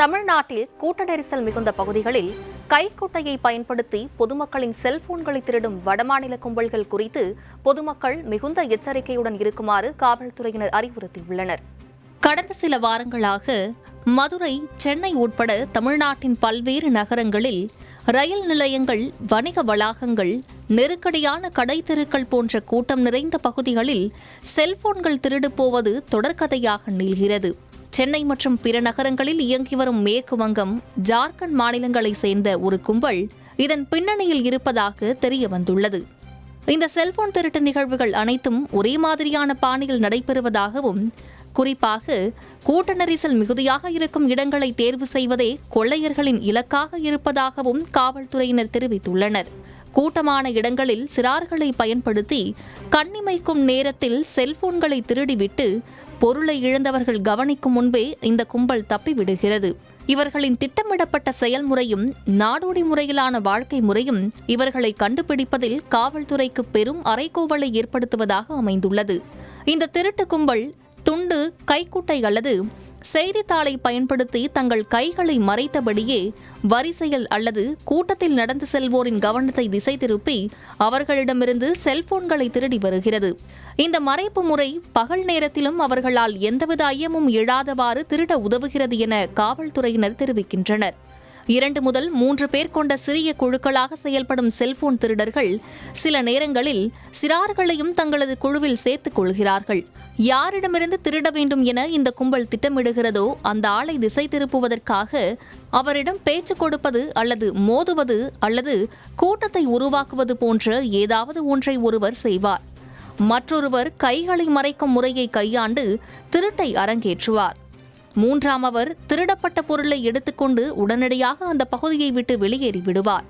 தமிழ்நாட்டில் கூட்ட நெரிசல் மிகுந்த பகுதிகளில் கைக்குட்டையை பயன்படுத்தி பொதுமக்களின் செல்போன்களை திருடும் வடமாநில கும்பல்கள் குறித்து பொதுமக்கள் மிகுந்த எச்சரிக்கையுடன் இருக்குமாறு காவல்துறையினர் அறிவுறுத்தியுள்ளனர். கடந்த சில வாரங்களாக மதுரை, சென்னை உட்பட தமிழ்நாட்டின் பல்வேறு நகரங்களில் ரயில் நிலையங்கள், வணிக வளாகங்கள், நெருக்கடியான கடைத்தெருக்கள் போன்ற கூட்டம் நிறைந்த பகுதிகளில் செல்போன்கள் திருடு போவது தொடர்கதையாக நீள்கிறது. சென்னை மற்றும் பிற நகரங்களில் இயங்கி வரும் மேற்கு வங்கம், ஜார்க்கண்ட் மாநிலங்களைச் சேர்ந்த ஒரு கும்பல் இதன் பின்னணியில் இருப்பதாக தெரிய வந்துள்ளது. இந்த செல்போன் திருட்டு நிகழ்வுகள் அனைத்தும் ஒரே மாதிரியான பாணியில் நடைபெறுவதாகவும், குறிப்பாக கூட்ட நெரிசல் மிகுதியாக இருக்கும் இடங்களை தேர்வு செய்வதே கொள்ளையர்களின் இலக்காக இருப்பதாகவும் காவல்துறையினர் தெரிவித்துள்ளனர். கூட்டமான இடங்களில் சிறார்களை பயன்படுத்தி கண்ணிமைக்கும் நேரத்தில் செல்போன்களை திருடிவிட்டு பொருளை இழந்தவர்கள் கவனிக்கும் முன்பே இந்த கும்பல் தப்பிவிடுகிறது. இவர்களின் திட்டமிடப்பட்ட செயல்முறையும் நாடோடி முறையிலான வாழ்க்கை முறையும் இவர்களை கண்டுபிடிப்பதில் காவல்துறைக்கு பெரும் அறைகூவலை ஏற்படுத்துவதாக அமைந்துள்ளது. இந்த திருட்டு கும்பல் துண்டு, கைக்குட்டை அல்லது செய்தித்தாளை பயன்படுத்தி தங்கள் கைகளை மறைத்தபடியே வரிசையில் அல்லது கூட்டத்தில் நடந்து செல்வோரின் கவனத்தை திசை திருப்பி அவர்களிடமிருந்து செல்போன்களை திருடி வருகிறது. இந்த மறைப்பு முறை பகல் நேரத்திலும் அவர்களால் எந்தவித ஐயமும் எழாதவாறு திருட உதவுகிறது என காவல்துறையினர் தெரிவிக்கின்றனர். 2 முதல் 3 பேர் கொண்ட சிறிய குழுக்களாக செயல்படும் செல்போன் திருடர்கள் சில நேரங்களில் சிறார்களையும் தங்களது குழுவில் சேர்த்துக் கொள்கிறார்கள். யாரிடமிருந்து திருட வேண்டும் என இந்த கும்பல் திட்டமிடுகிறதோ அந்த ஆளை திசை திருப்புவதற்காக அவரிடம் பேச்சு கொடுப்பது அல்லது மோதுவது அல்லது கூட்டத்தை உருவாக்குவது போன்ற ஏதாவது ஒன்றை ஒருவர் செய்வார். மற்றொருவர் கைகளை மறைக்கும் முறையை கையாண்டு திருட்டை அரங்கேற்றுவார். 3ஆமவர் திருடப்பட்ட பொருளை எடுத்துக்கொண்டு உடனடியாக அந்த பகுதியை விட்டு வெளியேறி விடுவார்.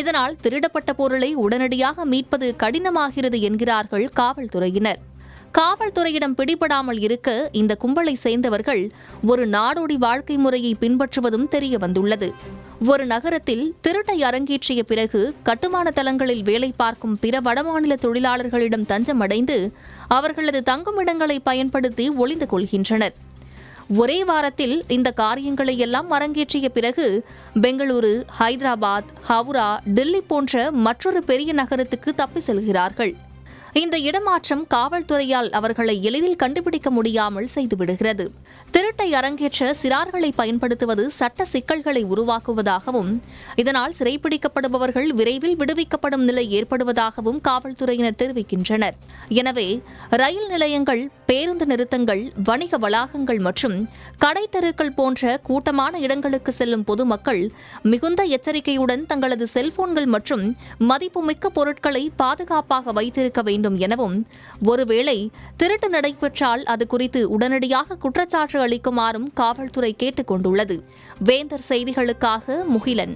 இதனால் திருடப்பட்ட பொருளை உடனடியாக மீட்பது கடினமாகிறது என்கிறார்கள் காவல்துறையினர். காவல்துறையிடம் பிடிபடாமல் இருக்க இந்த கும்பலை சேர்ந்தவர்கள் ஒரு நாடோடி வாழ்க்கை முறையை பின்பற்றுவதும் தெரிய வந்துள்ளது. ஒரு நகரத்தில் திருட்டை அரங்கேற்றிய பிறகு கட்டுமான தளங்களில் வேலை பார்க்கும் பிற வடமாநில தொழிலாளர்களிடம் தஞ்சமடைந்து அவர்களது தங்குமிடங்களை பயன்படுத்தி ஒளிந்து கொள்கின்றனர். ஒரே வாரத்தில் இந்த காரியங்களை எல்லாம் அரங்கேற்றிய பிறகு பெங்களூரு, ஹைதராபாத், ஹவுரா, டெல்லி போன்ற மற்றொரு பெரிய நகரத்துக்கு தப்பி செல்கிறார்கள். இந்த இடமாற்றம் காவல்துறையால் அவர்களை எளிதில் கண்டுபிடிக்க முடியாமல் செய்துவிடுகிறது. திருட்டை அரங்கேற்ற சிறார்களை பயன்படுத்துவது சட்ட சிக்கல்களை உருவாக்குவதாகவும், இதனால் சிறைப்பிடிக்கப்படுபவர்கள் விரைவில் விடுவிக்கப்படும் நிலை ஏற்படுவதாகவும் காவல்துறையினர் தெரிவிக்கின்றனர். எனவே ரயில் நிலையங்கள், பேருந்து நிறுத்தங்கள், வணிக வளாகங்கள் மற்றும் கடைத்தெருக்கள் போன்ற கூட்டமான இடங்களுக்கு செல்லும் பொதுமக்கள் மிகுந்த எச்சரிக்கையுடன் தங்களது செல்போன்கள் மற்றும் மதிப்புமிக்க பொருட்களை பாதுகாப்பாக வைத்திருக்க வேண்டும் எனவும், ஒருவேளை திருட்டு நடைபெற்றால் அது குறித்து உடனடியாக குற்றச்சாட்டு அளிக்குமாறும் காவல்துறை கேட்டுக் கொண்டுள்ளது. வேந்தர் செய்திகளுக்காக முகிலன்.